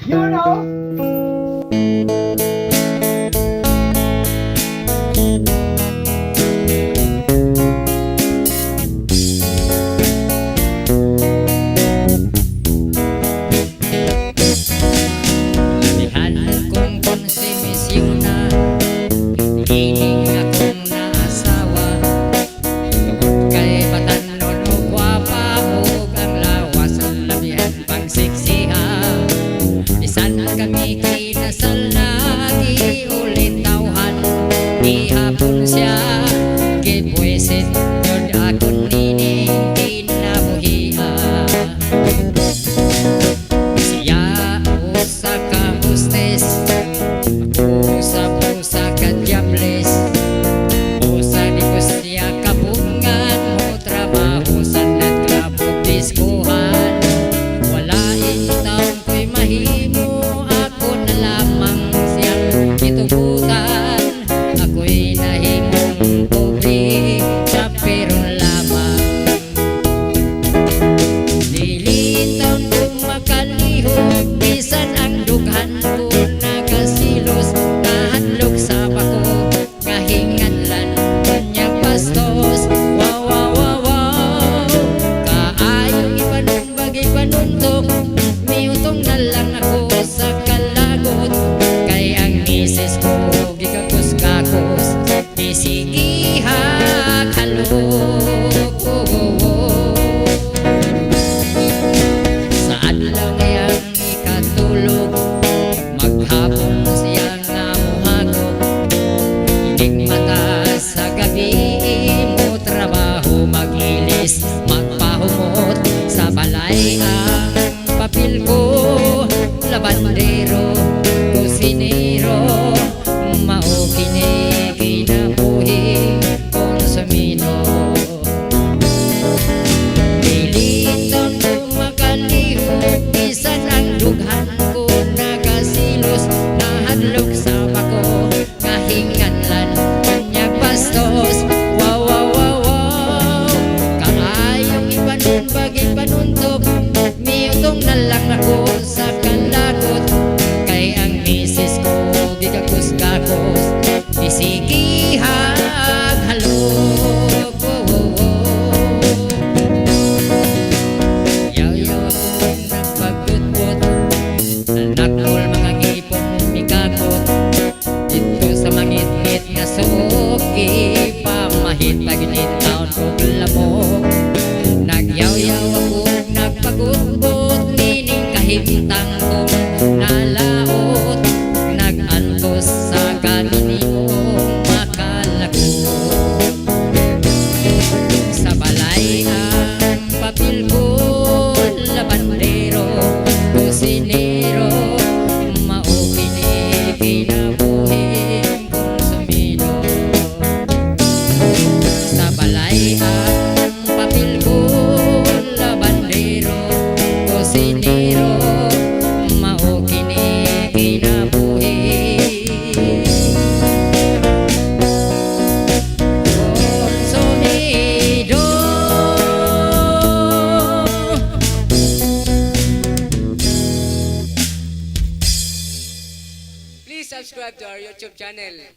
You know? Labihan kong konsimis yun na hiling akong naasawa. Tungod kay batanon o gwapa o ang lawas ang labihan pang siksiha. Bisan kami kinasal na giulit tawhan, di hapon siya gipwesit yun akong nining kinabuhiha. Siya usa ka hostess, ako usa ka diables. Usa di ko siya kabungan, mo trabaho sa nightclub o diskuhan. Walain taong ko'y mahimo, ako na lamang siyang gitugutan. Ako'y nahimong pobre, sa pero lamang. Dili taon kong makalihog, bisan ang dughan ko nagasilos. Nahadlok sa bako, kahinganlan kanyang bastos. Wow, wow, wow, wow. Kaayong ipanong bagay panuntok, miutong na lang ako sa kalagot. Kay ang misis ko gikakos-kakos, di halok. Sa adlaw ngayang ikatulog, maghapon siyang namuhagok. Ining mata sa gabi mo trabaho, mag-ilis, magpahumot. Sa balay ang papel ko, labandero, kusinero, mao kini kinabuhi konsumido. Dili taon ko makalihog, bisan ang dughan ko nagasilos. Nahadlok sa bako, kahinganlan kanyang bastos. Wow, wow, wow, wow. Kaayong ibanon bagay panuntok, miutong na lang ako sa kalagot. Kay ang misis ko gikakos-kakos, bisigihag halok. Yaw-yaw akong nagpagkutpot, anak mol mga ngipon mikakot. Dito sa mangit-ngit nga suki, pamahit paginit taon kong lamok. Nagyaw-yaw akong nagpagkutpot, nining kahimtang kong nalaot. Nag-antos sa kanini kong makalagot. Sa balay ang papel ko, labandero, kusinero, mao kini kinabuhing konsumido. Sa balay ang papel ko, labandero, kusinero, mao kini kinabuhi konsumido. Please subscribe to our YouTube channel.